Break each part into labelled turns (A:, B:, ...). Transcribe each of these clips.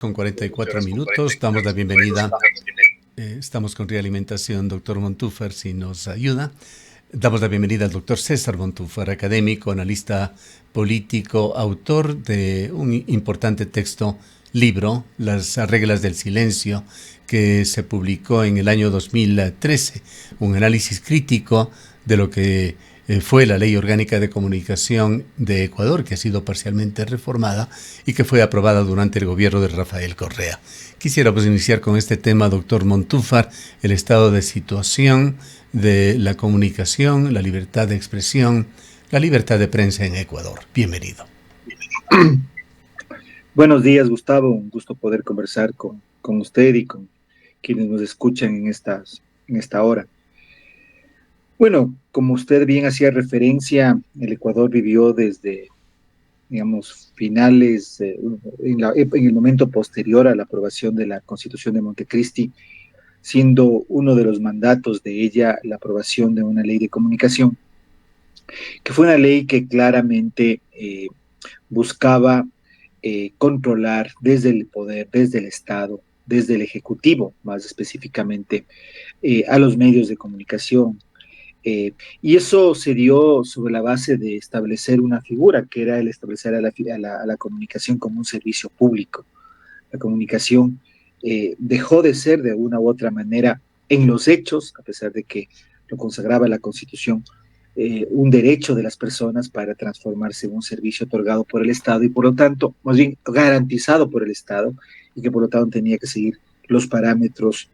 A: Con 44 minutos, damos la bienvenida. Estamos con Realimentación, doctor Montúfar, si nos ayuda. Damos la bienvenida al doctor César Montúfar, académico, analista político, autor de un importante libro, Las reglas del silencio, que se publicó en el año 2013. Un análisis crítico de lo que fue la Ley Orgánica de Comunicación de Ecuador, que ha sido parcialmente reformada y que fue aprobada durante el gobierno de Rafael Correa. Quisiéramos iniciar con este tema, doctor Montúfar, el estado de situación de la comunicación, la libertad de expresión, la libertad de prensa en Ecuador. Bienvenido.
B: Buenos días, Gustavo. Un gusto poder conversar con usted y con quienes nos escuchan en esta hora. Bueno, como usted bien hacía referencia, el Ecuador vivió desde, digamos, finales, en el momento posterior a la aprobación de la Constitución de Montecristi, siendo uno de los mandatos de ella la aprobación de una ley de comunicación, que fue una ley que claramente buscaba controlar desde el poder, desde el Estado, desde el Ejecutivo, más específicamente, a los medios de comunicación. Y eso se dio sobre la base de establecer una figura, que era el establecer a la comunicación como un servicio público. La comunicación dejó de ser de una u otra manera en los hechos, a pesar de que lo consagraba la Constitución, un derecho de las personas para transformarse en un servicio otorgado por el Estado y por lo tanto, más bien garantizado por el Estado y que por lo tanto tenía que seguir los parámetros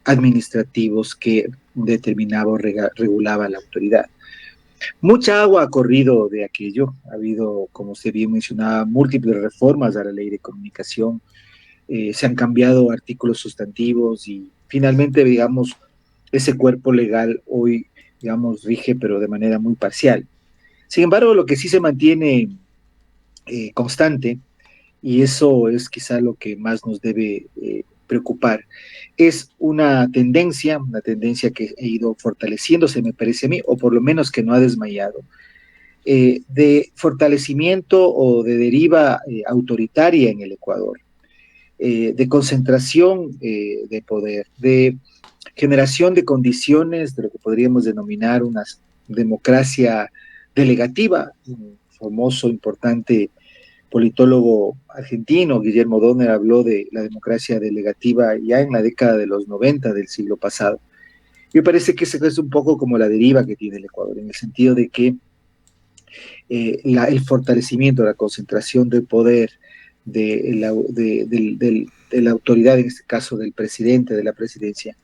B: administrativos que determinaba o regulaba la autoridad. Mucha agua ha corrido de aquello, ha habido, como usted bien mencionaba, múltiples reformas a la ley de comunicación, se han cambiado artículos sustantivos y finalmente, digamos, ese cuerpo legal hoy, digamos, rige, pero de manera muy parcial. Sin embargo, lo que sí se mantiene constante, y eso es quizá lo que más nos debe preocupar, es una tendencia que ha ido fortaleciéndose, me parece a mí, o por lo menos que no ha desmayado, de fortalecimiento o de deriva autoritaria en el Ecuador, de concentración de poder, de generación de condiciones de lo que podríamos denominar una democracia delegativa. Un famoso, importante politólogo argentino, Guillermo Donner, habló de la democracia delegativa ya en la década de los 90 del siglo pasado. Me parece que esa es un poco como la deriva que tiene el Ecuador, en el sentido de que el fortalecimiento, la concentración de poder de la autoridad, en este caso del presidente, de la presidencia,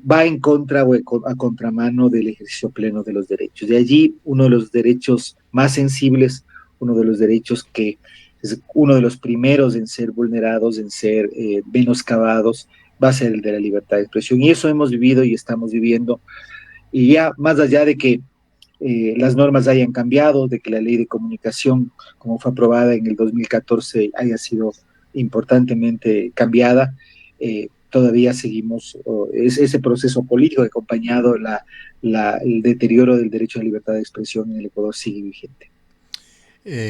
B: va en contra o a contramano del ejercicio pleno de los derechos. De allí uno de los derechos más sensibles, uno de los derechos que es uno de los primeros en ser vulnerados, en ser menoscabados, va a ser el de la libertad de expresión. Y eso hemos vivido y estamos viviendo. Y ya más allá de que las normas hayan cambiado, de que la ley de comunicación, como fue aprobada en el 2014, haya sido importantemente cambiada, todavía seguimos ese proceso político que ha acompañado el deterioro del derecho a la libertad de expresión en el Ecuador sigue vigente.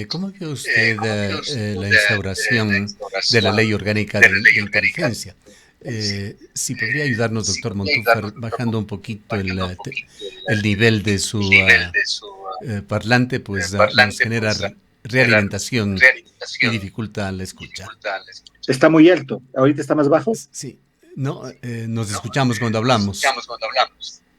A: ¿Cómo ve usted la instauración de la Ley Orgánica de Inteligencia? Si podría ayudarnos, doctor Montúfar, bajando un poquito el nivel de su parlante, pues nos genera realimentación y dificulta la escucha.
B: Está muy alto, ahorita está más bajo.
A: Sí, no, nos escuchamos cuando hablamos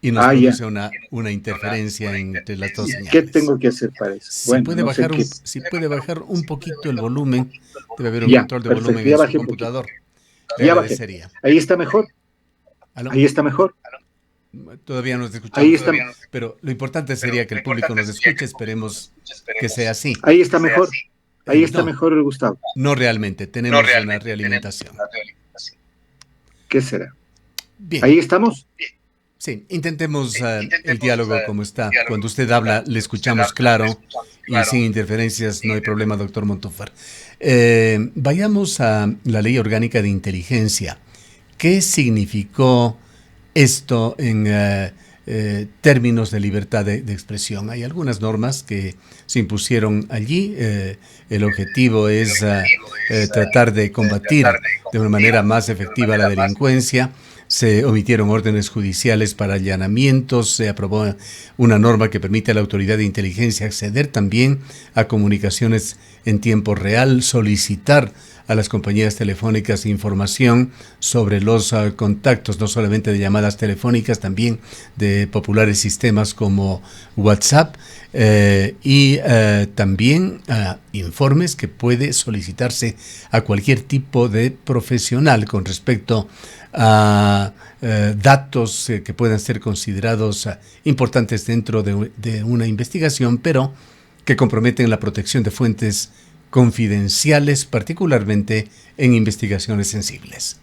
A: y nos produce una interferencia entre las dos señales.
B: ¿Qué tengo que hacer para eso?
A: Si puede bajar un poquito el volumen, debe haber un control de volumen en su computador. Le agradecería.
B: Ahí está mejor.
A: ¿Aló?
B: Ahí está mejor.
A: Todavía nos escuchamos.
B: Ahí está.
A: Pero lo importante sería que el público nos escuche. Esperemos que sea así.
B: Ahí está mejor. Ahí está mejor, Gustavo.
A: No realmente. Tenemos una realimentación.
B: ¿Qué será?
A: Bien.
B: ¿Ahí estamos?
A: Sí, intentemos el diálogo como está. Cuando usted habla, le escuchamos claro y sin interferencias, no hay problema, doctor Montúfar. Vayamos a la Ley Orgánica de Inteligencia. ¿Qué significó esto en términos de libertad de expresión. Hay algunas normas que se impusieron allí. El objetivo es tratar de combatir de una manera más efectiva la delincuencia. Se omitieron órdenes judiciales para allanamientos, se aprobó una norma que permite a la autoridad de inteligencia acceder también a comunicaciones en tiempo real, solicitar a las compañías telefónicas información sobre los contactos, no solamente de llamadas telefónicas, también de populares sistemas como WhatsApp, y también informes que puede solicitarse a cualquier tipo de profesional con respecto a datos que puedan ser considerados importantes dentro de una investigación, pero que comprometen la protección de fuentes confidenciales, particularmente en investigaciones sensibles.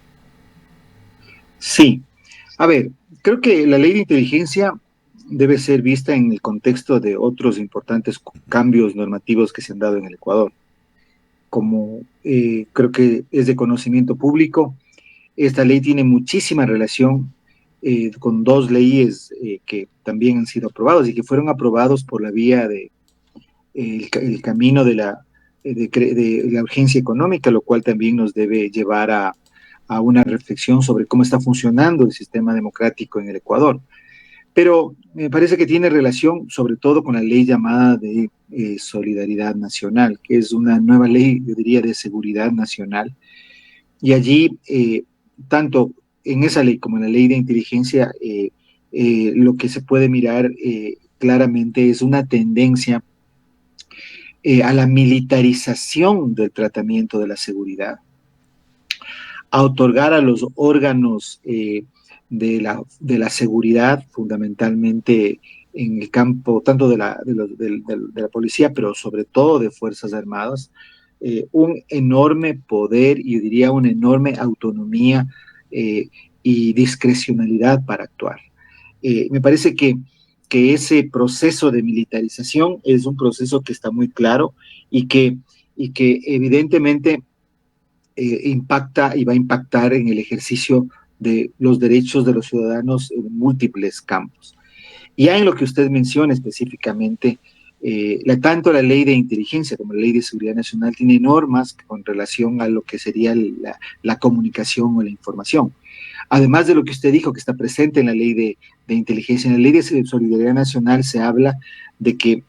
B: Sí. A ver, creo que la ley de inteligencia debe ser vista en el contexto de otros importantes cambios normativos que se han dado en el Ecuador. Como creo que es de conocimiento público, esta ley tiene muchísima relación con dos leyes que también han sido aprobadas y que fueron aprobados por la vía de el camino de la urgencia económica, lo cual también nos debe llevar a una reflexión sobre cómo está funcionando el sistema democrático en el Ecuador. Pero me parece que tiene relación sobre todo con la ley llamada de Solidaridad Nacional, que es una nueva ley, yo diría, de seguridad nacional. Y allí, tanto en esa ley como en la ley de inteligencia, lo que se puede mirar claramente es una tendencia a la militarización del tratamiento de la seguridad, a otorgar a los órganos de la seguridad, fundamentalmente en el campo tanto de la policía, pero sobre todo de Fuerzas Armadas, un enorme poder y yo diría una enorme autonomía y discrecionalidad para actuar. Me parece que ese proceso de militarización es un proceso que está muy claro y que evidentemente impacta y va a impactar en el ejercicio de los derechos de los ciudadanos en múltiples campos. Ya en lo que usted menciona específicamente, tanto la ley de inteligencia como la ley de seguridad nacional tiene normas con relación a lo que sería la comunicación o la información. Además de lo que usted dijo, que está presente en la ley de inteligencia, en la ley de solidaridad nacional se habla de que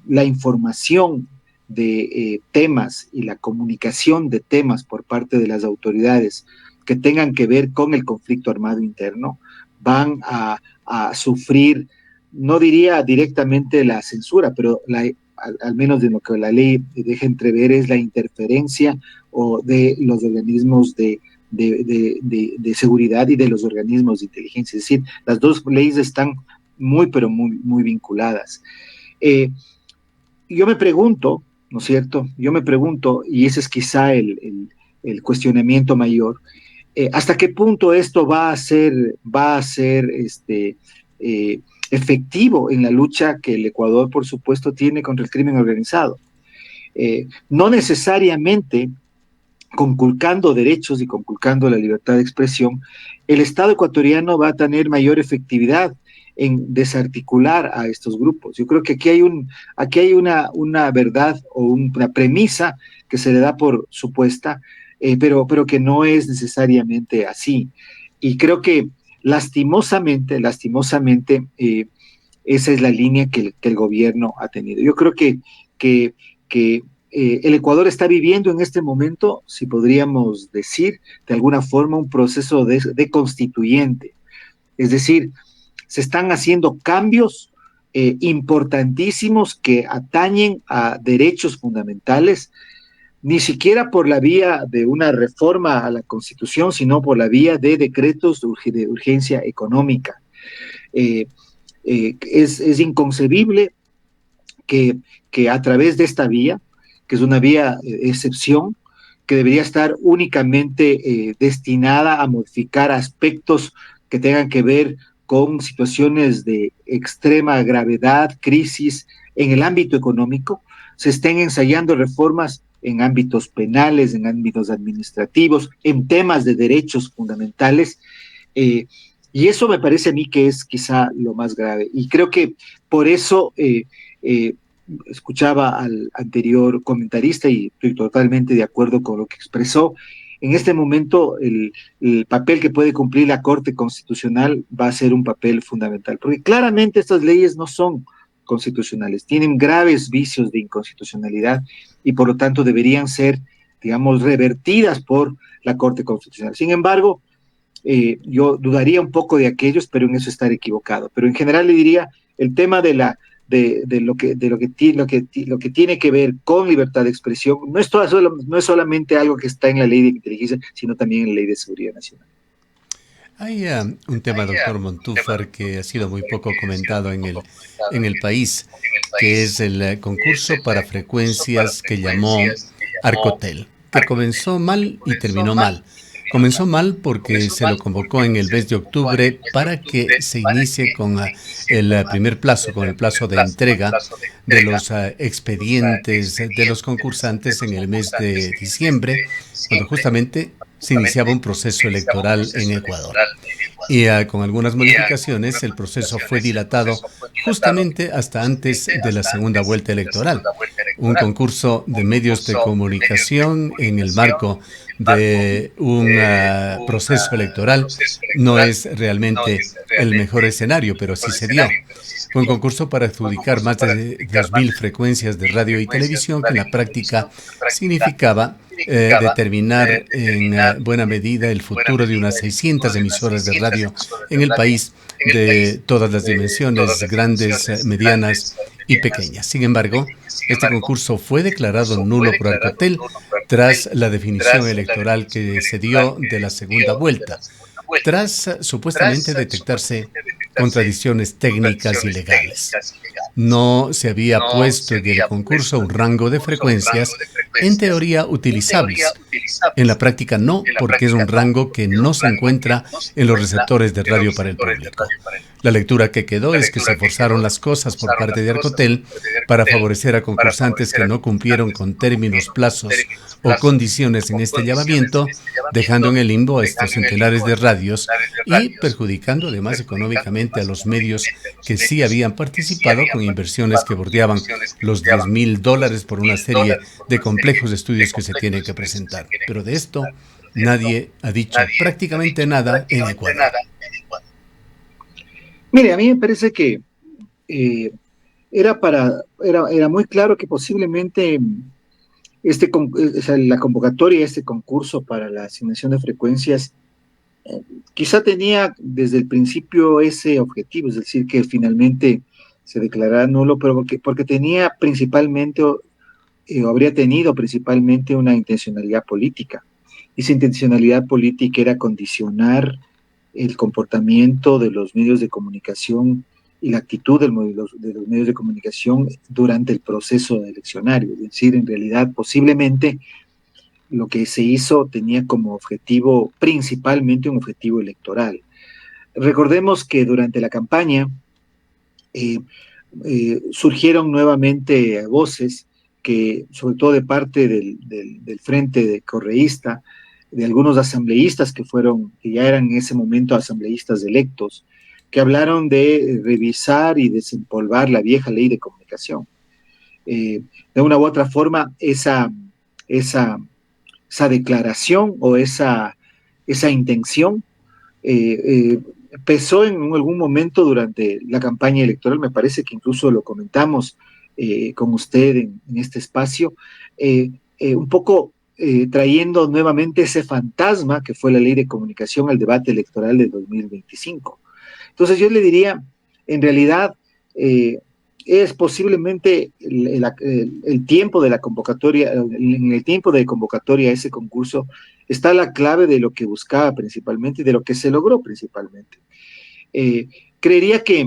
B: la información de temas y la comunicación de temas por parte de las autoridades que tengan que ver con el conflicto armado interno van a sufrir, no diría directamente la censura, pero al menos de lo que la ley deja entrever es la interferencia o de los organismos de seguridad y de los organismos de inteligencia. Es decir, las dos leyes están pero muy vinculadas. Yo me pregunto, ¿no es cierto? Yo me pregunto, y ese es quizá el cuestionamiento mayor, ¿hasta qué punto esto va a ser efectivo en la lucha que el Ecuador, por supuesto, tiene contra el crimen organizado? No necesariamente conculcando derechos y conculcando la libertad de expresión, el Estado ecuatoriano va a tener mayor efectividad en desarticular a estos grupos. Yo creo que aquí hay una verdad o una premisa que se le da por supuesta, pero que no es necesariamente así. Y creo que lastimosamente, esa es la línea que el gobierno ha tenido. Yo creo que el Ecuador está viviendo en este momento, si podríamos decir de alguna forma, un proceso de constituyente. Es decir, se están haciendo cambios importantísimos que atañen a derechos fundamentales, ni siquiera por la vía de una reforma a la Constitución, sino por la vía de decretos de urgencia económica. Es inconcebible que a través de esta vía, que es una vía excepción, que debería estar únicamente destinada a modificar aspectos que tengan que ver con situaciones de extrema gravedad, crisis en el ámbito económico, se estén ensayando reformas en ámbitos penales, en ámbitos administrativos, en temas de derechos fundamentales, Y eso me parece a mí que es quizá lo más grave. Y creo que por eso escuchaba al anterior comentarista y estoy totalmente de acuerdo con lo que expresó. En este momento, el papel que puede cumplir la Corte Constitucional va a ser un papel fundamental, porque claramente estas leyes no son constitucionales, tienen graves vicios de inconstitucionalidad y por lo tanto deberían ser, digamos, revertidas por la Corte Constitucional. Sin embargo, yo dudaría un poco de aquellos, pero en eso estar equivocado. Pero en general le diría el tema lo que tiene que ver con libertad de expresión no es solamente algo que está en la ley de inteligencia, sino también en la ley de seguridad nacional.
A: Hay un tema, doctor Montúfar, que ha sido muy poco comentado en el país, que es el concurso para frecuencias que llamó Arcotel, que comenzó mal y terminó mal. Comenzó mal porque se lo convocó en el mes de octubre para que se inicie con el primer plazo, con el plazo de entrega de los expedientes de los concursantes en el mes de diciembre, cuando justamente se iniciaba un proceso electoral en Ecuador. Y con algunas modificaciones el proceso fue dilatado justamente hasta antes de la segunda vuelta electoral. Un concurso de medios de comunicación en el marco de un proceso electoral no es realmente el mejor escenario, pero sí se dio. Fue un concurso para adjudicar más de 2.000 frecuencias de radio y televisión, que en la práctica significaba determinar en buena medida el futuro de unas 600 emisoras de radio en el país, de todas las dimensiones, grandes, medianas y pequeñas. Sin embargo, este concurso fue declarado nulo por Arcotel tras la definición electoral que se dio de la segunda vuelta, tras supuestamente detectarse contradicciones técnicas y legales. No se había puesto en el concurso un rango de frecuencias en teoría utilizables. En la práctica no, porque es un rango que no se encuentra en los receptores de radio para el público. La lectura que quedó es que se forzaron las cosas por parte de Arcotel para favorecer a concursantes que no cumplieron con términos, plazos o condiciones en este llamamiento, dejando en el limbo a estos centenares de radios y perjudicando además económicamente a los medios que sí habían participado con inversiones que bordeaban los $10,000 por una serie de complejos estudios que se tienen que presentar. Pero de esto nadie ha dicho prácticamente nada en Ecuador.
B: Mire, a mí me parece que eh, era muy claro que posiblemente la convocatoria, este concurso para la asignación de frecuencias, quizá tenía desde el principio ese objetivo, es decir, que finalmente se declarara nulo, pero porque tenía principalmente, o habría tenido principalmente una intencionalidad política. Esa intencionalidad política era condicionar el comportamiento de los medios de comunicación y la actitud de los medios de comunicación durante el proceso eleccionario. Es decir, en realidad, posiblemente lo que se hizo tenía como objetivo principalmente un objetivo electoral. Recordemos que durante la campaña surgieron nuevamente voces que, sobre todo de parte del frente de correísta, de algunos asambleístas que ya eran en ese momento asambleístas electos, que hablaron de revisar y desempolvar la vieja ley de comunicación. De una u otra forma, esa declaración o esa intención pesó en algún momento durante la campaña electoral. Me parece que incluso lo comentamos con usted en este espacio, un poco trayendo nuevamente ese fantasma que fue la ley de comunicación al debate electoral de 2025. Entonces yo le diría, en realidad, es posiblemente el tiempo de la convocatoria, en el tiempo de convocatoria a ese concurso está la clave de lo que buscaba principalmente y de lo que se logró principalmente. Creería que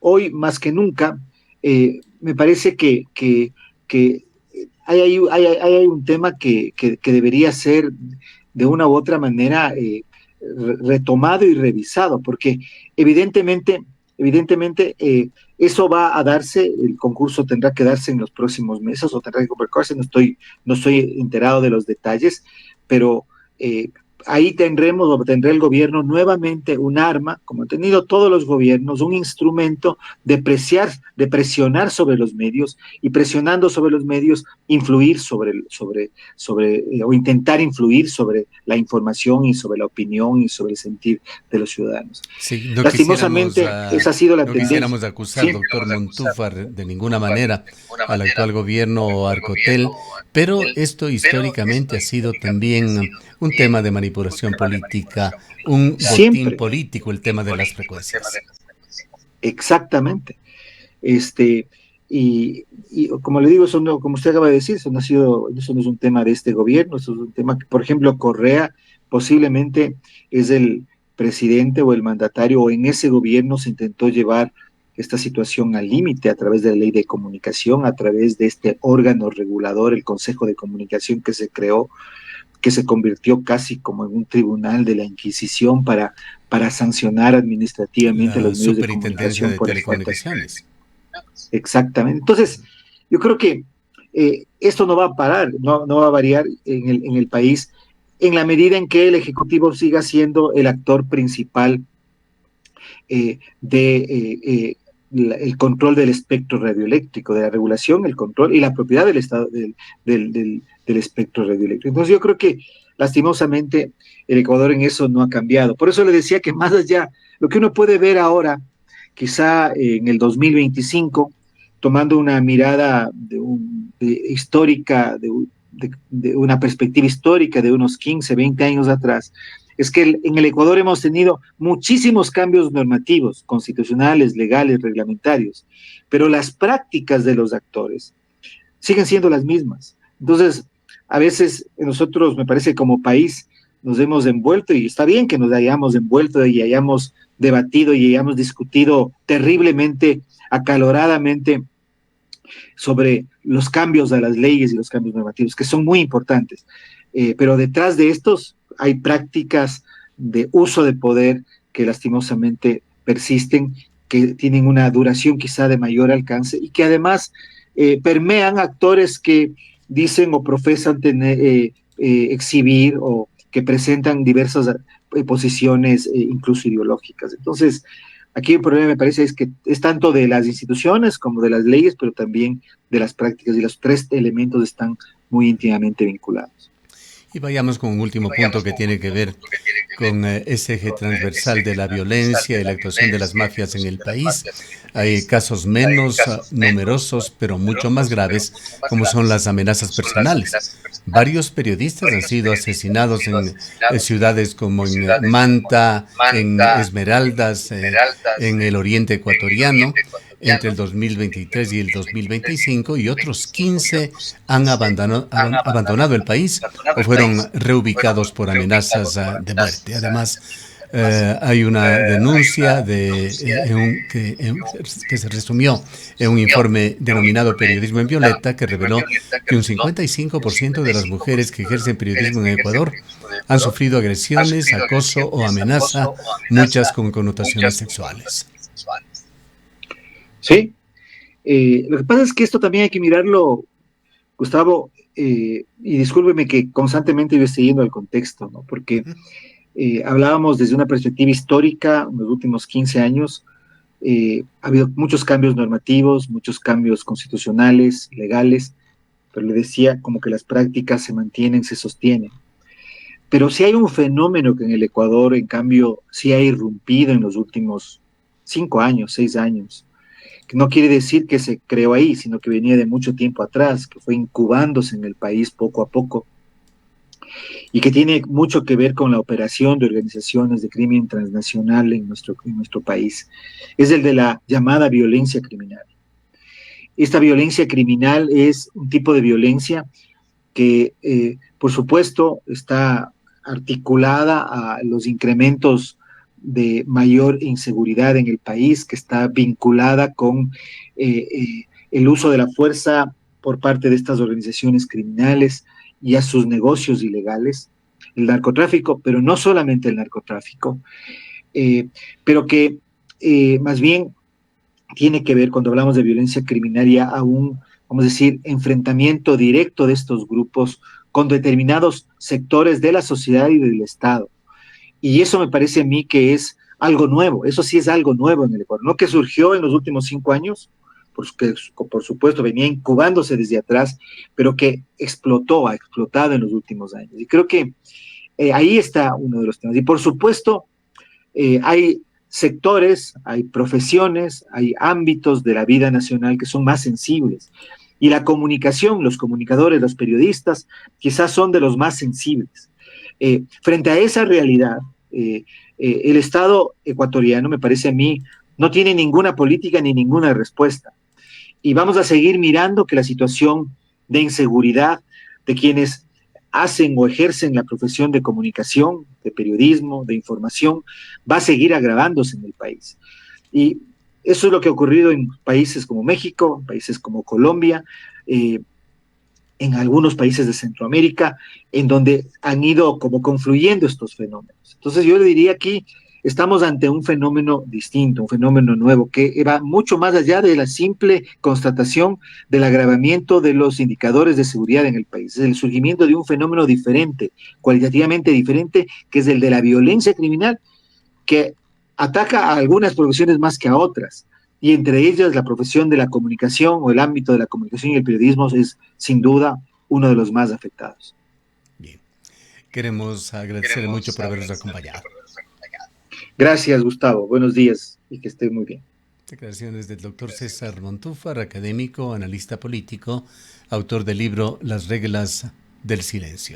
B: hoy más que nunca me parece que hay un tema que debería ser de una u otra manera retomado y revisado, porque evidentemente eso va a darse, el concurso tendrá que darse en los próximos meses o tendrá que convocarse, no estoy enterado de los detalles, pero ahí tendré el gobierno nuevamente un arma, como han tenido todos los gobiernos, un instrumento de presionar sobre los medios y presionando sobre los medios, influir o intentar influir sobre la información y sobre la opinión y sobre el sentir de los ciudadanos.
A: Sí,
B: Lastimosamente, esa ha sido la
A: no
B: tendencia.
A: quisiéramos acusar,
B: Sí,
A: doctor Montúfar, de ninguna manera al actual gobierno o Arcotel, pero esto históricamente ha sido también un tema de manipulación política, un botín
B: siempre,
A: político, el tema de las frecuencias.
B: exactamente. Este, y como le digo, como usted acaba de decir, eso no es un tema de este gobierno, eso es un tema que, por ejemplo, Correa posiblemente es el presidente o el mandatario, o en ese gobierno se intentó llevar esta situación al límite a través de la ley de comunicación, a través de este órgano regulador, el Consejo de Comunicación que se creó, que se convirtió casi como en un tribunal de la Inquisición para sancionar administrativamente a
A: La
B: los medios de
A: Superintendencia
B: comunicación
A: de
B: por ejemplo.
A: Telecomunicaciones.
B: Exactamente. Entonces, yo creo que esto no va a parar, no va a variar en el país en la medida en que el Ejecutivo siga siendo el actor principal el control del espectro radioeléctrico, de la regulación, el control y la propiedad del estado del espectro radioeléctrico. Entonces yo creo que lastimosamente el Ecuador en eso no ha cambiado. Por eso le decía que más allá, lo que uno puede ver ahora, quizá en el 2025, tomando una mirada histórica, de una perspectiva histórica de unos 15, 20 años atrás, es que en el Ecuador hemos tenido muchísimos cambios normativos, constitucionales, legales, reglamentarios, pero las prácticas de los actores siguen siendo las mismas. Entonces, a veces nosotros, me parece, como país, nos hemos envuelto, y está bien que nos hayamos envuelto y hayamos debatido y hayamos discutido terriblemente, acaloradamente, sobre los cambios a las leyes y los cambios normativos, que son muy importantes. Pero detrás de estos hay prácticas de uso de poder que lastimosamente persisten, que tienen una duración quizá de mayor alcance y que además permean actores que dicen o profesan exhibir o que presentan diversas posiciones incluso ideológicas. Entonces, aquí el problema me parece es que es tanto de las instituciones como de las leyes, pero también de las prácticas, y los tres elementos están muy íntimamente vinculados.
A: Y vayamos con un último punto que tiene que ver con ese eje transversal de la violencia y la actuación de las mafias en el país. Hay casos menos numerosos, pero mucho más graves, como son las amenazas personales. Varios periodistas han sido asesinados en ciudades como en Manta, en Esmeraldas, en el oriente ecuatoriano, entre el 2023 y el 2025, y otros 15 han abandonado el país o fueron reubicados por amenazas de muerte. Además, hay una denuncia que se resumió en un informe denominado Periodismo en Violeta, que reveló que un 55% de las mujeres que ejercen periodismo en Ecuador han sufrido agresiones, acoso o amenaza, muchas con connotaciones sexuales.
B: Sí, lo que pasa es que esto también hay que mirarlo, Gustavo, y discúlpeme que constantemente yo esté yendo al contexto, ¿no? Porque hablábamos desde una perspectiva histórica en los últimos 15 años. Ha habido muchos cambios normativos, muchos cambios constitucionales, legales, pero le decía como que las prácticas se mantienen, se sostienen. Pero sí hay un fenómeno que en el Ecuador, en cambio, sí ha irrumpido en los últimos 5 años, 6 años, que no quiere decir que se creó ahí, sino que venía de mucho tiempo atrás, que fue incubándose en el país poco a poco, y que tiene mucho que ver con la operación de organizaciones de crimen transnacional en nuestro país. Es el de la llamada violencia criminal. Esta violencia criminal es un tipo de violencia que, por supuesto, está articulada a los incrementos de mayor inseguridad en el país, que está vinculada con el uso de la fuerza por parte de estas organizaciones criminales y a sus negocios ilegales, el narcotráfico, pero no solamente el narcotráfico, pero que más bien tiene que ver, cuando hablamos de violencia criminal, a un, vamos a decir, enfrentamiento directo de estos grupos con determinados sectores de la sociedad y del Estado. Y eso me parece a mí que es algo nuevo, eso sí es algo nuevo en el Ecuador, no que surgió en los últimos 5 años, porque por supuesto venía incubándose desde atrás, pero que ha explotado en los últimos años. Y creo que ahí está uno de los temas. Y por supuesto, hay sectores, hay profesiones, hay ámbitos de la vida nacional que son más sensibles. Y la comunicación, los comunicadores, los periodistas, quizás son de los más sensibles. Frente a esa realidad, el Estado ecuatoriano, me parece a mí, no tiene ninguna política ni ninguna respuesta. Y vamos a seguir mirando que la situación de inseguridad de quienes hacen o ejercen la profesión de comunicación, de periodismo, de información, va a seguir agravándose en el país. Y eso es lo que ha ocurrido en países como México, en países como Colombia, en algunos países de Centroamérica, en donde han ido como confluyendo estos fenómenos. Entonces yo le diría aquí, estamos ante un fenómeno distinto, un fenómeno nuevo, que va mucho más allá de la simple constatación del agravamiento de los indicadores de seguridad en el país. Es el surgimiento de un fenómeno diferente, cualitativamente diferente, que es el de la violencia criminal, que ataca a algunas profesiones más que a otras. Y entre ellas la profesión de la comunicación o el ámbito de la comunicación y el periodismo es sin duda uno de los más afectados.
A: Bien, queremos agradecerle mucho por habernos acompañado.
B: Gracias, Gustavo. Buenos días y que esté muy bien.
A: Declaraciones del doctor César Montúfar, académico, analista político, autor del libro Las reglas del silencio.